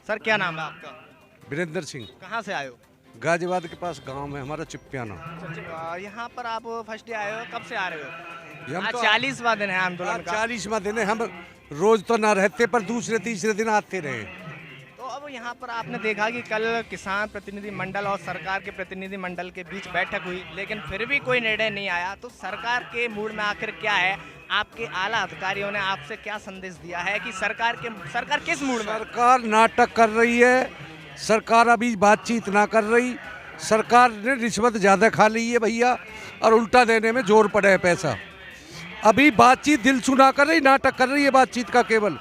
Sir क्या नाम है आपका? वीरेंद्र सिंह। कहाँ से आए हो? गाजियाबाद के पास गांव है हमारा चिप्पियाना। यहाँ पर आप फर्स्ट डे आए हो, कब से आ रहे हो? हम आज तो 40वां दिन है आंदोलन का। 40वां दिन है। हम रोज तो ना रहते पर दूसरे तीसरे दिन आते रहे। तो अब यहाँ पर आपने देखा कि कल किसान प्रतिनिधि मंडल और सरकार के प्रतिनिधि मंडल के बीच बैठक हुई, लेकिन फिर भी कोई निर्णय नहीं आया। तो सरकार के मूड में आखिर क्या है? आपके आला अधिकारियों ने आपसे क्या संदेश दिया है कि सरकार किस मूड में? सरकार नाटक कर रही है। सरकार अभी बातचीत ना कर रही। सरकार ने रिश्वत ज्यादा खा ली है भैया, और उल्टा देने में जोर पड़े है पैसा। अभी बातचीत दिल सुना कर रही, नाटक कर रही है बातचीत का केवल।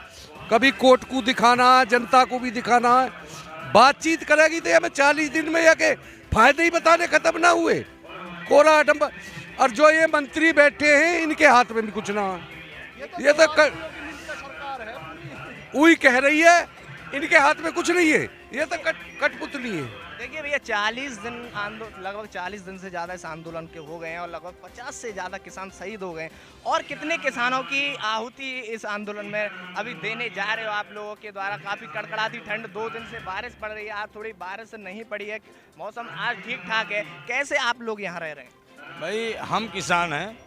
कभी कोर्ट को दिखाना है, जनता को भी दिखाना है। बातचीत करेगी तो हमें 40 दिन में या के फायदे ही बताने खत्म ना हुए। कोरा अडम्बर। और जो ये मंत्री बैठे हैं इनके हाथ में भी कुछ ना है। ये तो वही कह रही है, इनके हाथ में कुछ नहीं है। ये तो कठपुतली है। देखिए भैया, 40 दिन लगभग 40 दिन से ज़्यादा इस आंदोलन के हो गए हैं और लगभग 50 से ज़्यादा किसान शहीद हो गए हैं। और कितने किसानों की आहुति इस आंदोलन में अभी देने जा रहे हो आप लोगों के द्वारा? काफ़ी कड़कड़ाती ठंड, 2 दिन से बारिश पड़ रही है, आज थोड़ी बारिश नहीं पड़ी है, मौसम आज ठीक ठाक है। कैसे आप लोग यहाँ रह रहे हैं? भाई हम किसान हैं,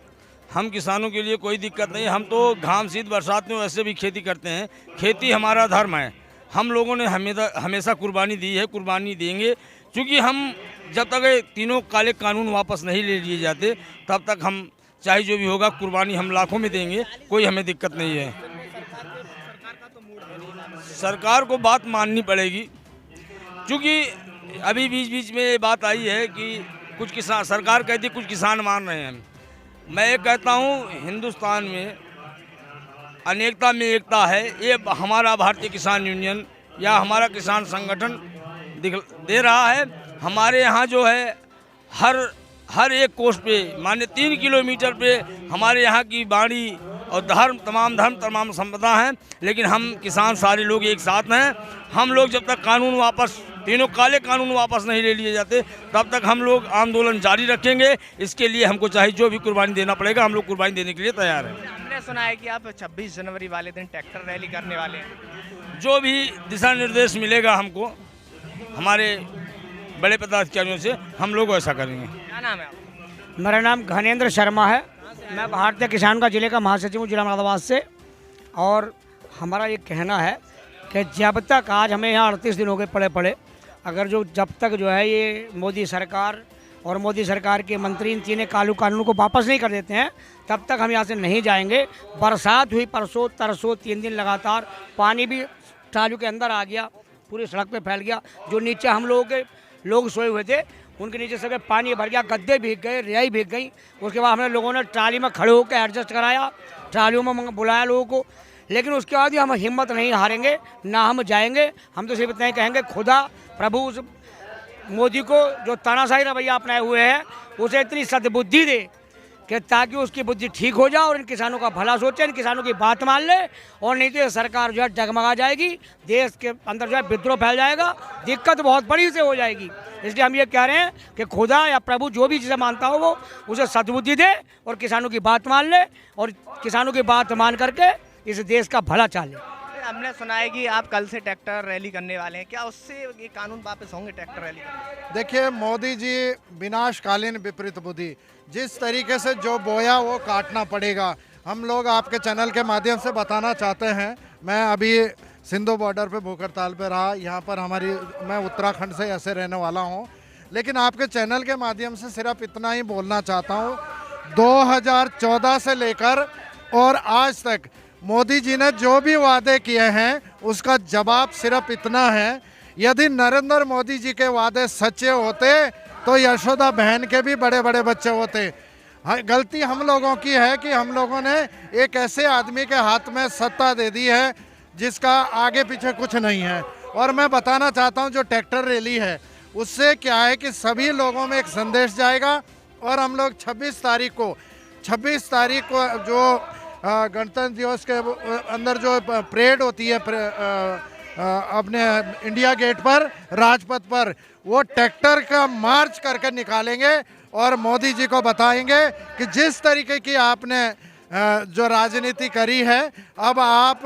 हम किसानों के लिए कोई दिक्कत नहीं। हम तो घाम शीत बरसात में वैसे भी खेती करते हैं। खेती हमारा धर्म है। हम लोगों ने हमेशा कुर्बानी दी है, कुर्बानी देंगे, क्योंकि हम जब तक ये तीनों काले कानून वापस नहीं ले लिए जाते तब तक हम चाहे जो भी होगा कुर्बानी हम लाखों में देंगे। कोई हमें दिक्कत नहीं है। सरकार को बात माननी पड़ेगी, क्योंकि अभी बीच बीच में ये बात आई है कि कुछ किसान, सरकार कहती है कुछ किसान मान रहे हैं। मैं ये कहता हूँ हिंदुस्तान में अनेकता में एकता है। ये हमारा भारतीय किसान यूनियन या हमारा किसान संगठन दे रहा है। हमारे यहाँ जो है हर एक कोस पे माने 3 किलोमीटर पे हमारे यहाँ की बाणी और धर्म तमाम संपदा हैं। लेकिन हम किसान सारे लोग एक साथ हैं। हम लोग जब तक कानून वापस, तीनों काले कानून वापस नहीं ले लिए जाते तब तक हम लोग आंदोलन जारी रखेंगे। इसके लिए हमको चाहे जो भी कुर्बानी देना पड़ेगा, हम लोग कुर्बानी देने के लिए तैयार हैं। हमने सुना है कि आप 26 जनवरी वाले दिन ट्रैक्टर रैली करने वाले हैं। जो भी दिशा निर्देश मिलेगा हमको हमारे बड़े पदाधिकारियों से, हम लोग ऐसा करेंगे। क्या नाम है आपका? मेरा नाम घनेंद्र शर्मा है। मैं भारतीय किसान का जिले का महासचिव हूँ, जिला मुरादाबाद से। और हमारा ये कहना है कि जब तक आज हमें यहाँ 38 दिन हो गए पड़े, अगर जब तक जो है ये मोदी सरकार और मोदी सरकार के मंत्री इन तीनों कालू कानून को वापस नहीं कर देते हैं, तब तक हम यहाँ से नहीं जाएंगे। बरसात हुई परसों तरसों 3 दिन लगातार, पानी भी ट्रालू के अंदर आ गया, पूरी सड़क पे फैल गया। जो नीचे हम लोग सोए हुए थे उनके नीचे सब पानी भर गया, गद्दे भीग गए, रिहाई भीग गई। उसके बाद हमने लोगों ने ट्राली में खड़े होकर एडजस्ट कराया, ट्रालियों में बुलाया लोगों को। लेकिन उसके बाद भी हम हिम्मत नहीं हारेंगे, ना हम जाएंगे। हम तो सिर्फ इतना ही कहेंगे, खुदा प्रभु उस मोदी को जो तानाशाही रवैया अपनाए हुए हैं उसे इतनी सद्बुद्धि दे कि ताकि उसकी बुद्धि ठीक हो जाए और इन किसानों का भला सोचे, इन किसानों की बात मान ले। और नहीं तो ये सरकार जो है डगमगा जाएगी, देश के अंदर जो है विद्रोह फैल जाएगा, दिक्कत बहुत बड़ी से हो जाएगी। इसलिए हम ये कह रहे हैं कि खुदा या प्रभु जो भी जिसे मानता हो वो उसे सद्बुद्धि दे और किसानों की बात मान ले, और किसानों की बात मान करके इस देश का भला चाले। हमने सुना है कि आप कल से ट्रैक्टर रैली करने वाले हैं, क्या उससे ये कानून वापस होंगे ट्रैक्टर रैली? देखिए, मोदी जी विनाशकालीन विपरीत बुद्धि, जिस तरीके से जो बोया वो काटना पड़ेगा। हम लोग आपके चैनल के माध्यम से बताना चाहते हैं, मैं अभी सिंधु बॉर्डर पे भूख हड़ताल पे रहा, यहाँ पर मैं उत्तराखंड से ऐसे रहने वाला हूँ। लेकिन आपके चैनल के माध्यम से सिर्फ इतना ही बोलना चाहता हूँ, 2014 से लेकर और आज तक मोदी जी ने जो भी वादे किए हैं उसका जवाब सिर्फ इतना है। यदि नरेंद्र मोदी जी के वादे सच्चे होते तो यशोदा बहन के भी बड़े बड़े बच्चे होते। गलती हम लोगों की है कि हम लोगों ने एक ऐसे आदमी के हाथ में सत्ता दे दी है जिसका आगे पीछे कुछ नहीं है। और मैं बताना चाहता हूं, जो ट्रैक्टर रैली है उससे क्या है कि सभी लोगों में एक संदेश जाएगा। और हम लोग 26 तारीख को जो गणतंत्र दिवस के अंदर जो परेड होती है अपने इंडिया गेट पर, राजपथ पर, वो ट्रैक्टर का मार्च करके निकालेंगे और मोदी जी को बताएंगे कि जिस तरीके की आपने जो राजनीति करी है, अब आप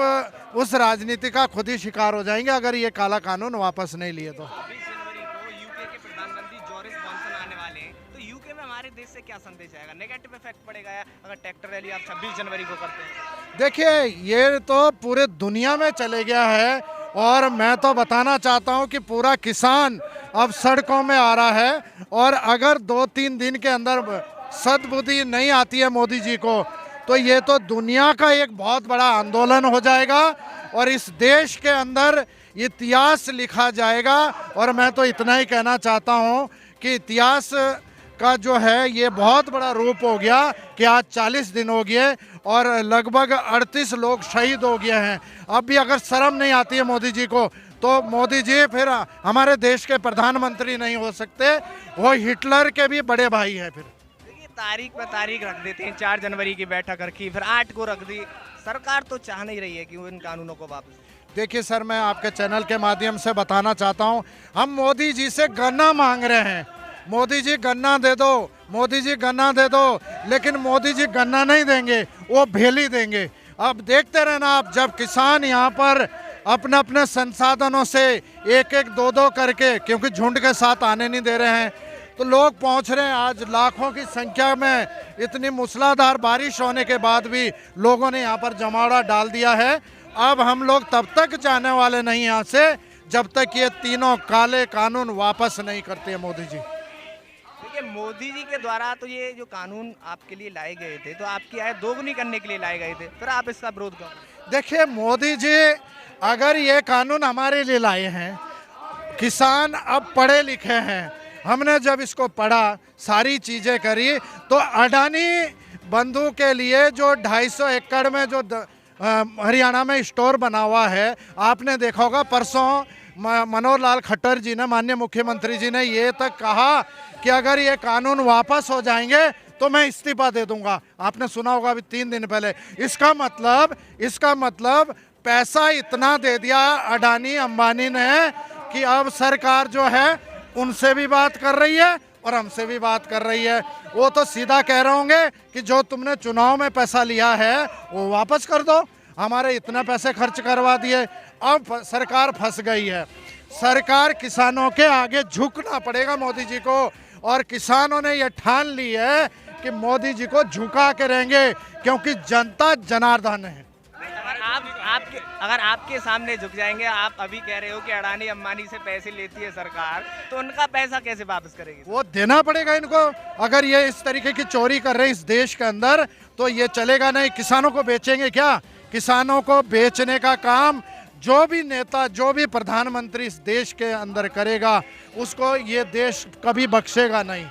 उस राजनीति का खुद ही शिकार हो जाएंगे अगर ये काला कानून वापस नहीं लिए तो। 20 जनवरी को यूके के प्रधानमंत्री जोरिस जॉनसन आने वाले हैं, तो यूके में हमारे देश से क्या संदेश आएगा? नेगेटिव इफेक्ट पड़ेगा या अगर ट्रैक्टर रैली आप 26 जनवरी को करते हैं? देखिए, ये तो पूरे दुनिया में चले गया है और मैं तो बताना चाहता हूं कि पूरा किसान अब सड़कों में आ रहा है और अगर 2-3 दिन के अंदर सद्बुद्धि नहीं आती है मोदी जी को तो ये तो दुनिया का एक बहुत बड़ा आंदोलन हो जाएगा और इस देश के अंदर इतिहास लिखा जाएगा। और मैं तो इतना ही कहना चाहता हूं कि इतिहास का जो है ये बहुत बड़ा रूप हो गया कि आज 40 दिन हो गए और लगभग 38 लोग शहीद हो गए हैं। अब भी अगर शर्म नहीं आती है मोदी जी को तो मोदी जी फिर हमारे देश के प्रधानमंत्री नहीं हो सकते, वो हिटलर के भी बड़े भाई हैं। फिर देखिए, तारीख पे तारीख रख देते हैं, 4 जनवरी की बैठक रखी, फिर 8 को रख दी। सरकार तो चाह नहीं रही है कि वो इन कानूनों को वापस। देखिए सर, मैं आपके चैनल के माध्यम से बताना चाहता हूं, हम मोदी जी से गन्ना मांग रहे हैं। मोदी जी गन्ना दे दो, मोदी जी गन्ना दे दो, लेकिन मोदी जी गन्ना नहीं देंगे, वो भेली देंगे। अब देखते रहना आप, जब किसान यहाँ पर अपने अपने संसाधनों से एक एक दो दो करके, क्योंकि झुंड के साथ आने नहीं दे रहे हैं, तो लोग पहुँच रहे हैं। आज लाखों की संख्या में इतनी मूसलाधार बारिश होने के बाद भी लोगों ने यहाँ पर जमावड़ा डाल दिया है। अब हम लोग तब तक जाने वाले नहीं यहाँ से जब तक ये तीनों काले कानून वापस नहीं करते हैं मोदी जी। देखिए, मोदी जी के द्वारा तो ये जो कानून आपके लिए लाए गए थे, तो आपकी आय दोगुनी करने के लिए लाए गए थे, फिर आप इसका विरोध करो। देखिए, मोदी जी अगर ये कानून हमारे लिए लाए हैं, किसान अब पढ़े लिखे हैं, हमने जब इसको पढ़ा, सारी चीज़ें करी, तो अडानी बंधु के लिए जो 250 एकड़ में जो हरियाणा में स्टोर बना हुआ है, आपने देखा होगा परसों मनोहर लाल खट्टर जी ने, माननीय मुख्यमंत्री जी ने ये तक कहा कि अगर ये कानून वापस हो जाएंगे तो मैं इस्तीफा दे दूंगा। आपने सुना होगा अभी 3 दिन पहले। इसका मतलब पैसा इतना दे दिया अडानी अंबानी ने कि अब सरकार जो है उनसे भी बात कर रही है और हमसे भी बात कर रही है। वो तो सीधा कह रहे होंगे कि जो तुमने चुनाव में पैसा लिया है वो वापस कर दो, हमारे इतना पैसे खर्च करवा दिए। अब सरकार फंस गई है। सरकार, किसानों के आगे झुकना पड़ेगा मोदी जी को, और किसानों ने ये ठान ली है कि मोदी जी को झुका के रहेंगे, क्योंकि जनता जनार्दन है। अगर आपके सामने झुक जाएंगे, आप अभी कह रहे हो कि अडानी अंबानी से पैसे लेती है सरकार, तो उनका पैसा कैसे वापस करेगी? वो देना पड़ेगा इनको। अगर ये इस तरीके की चोरी कर रहे हैं इस देश के अंदर तो ये चलेगा नहीं। किसानों को बेचेंगे क्या? किसानों को बेचने का काम जो भी नेता, जो भी प्रधानमंत्री इस देश के अंदर करेगा, उसको ये देश कभी बख्शेगा नहीं।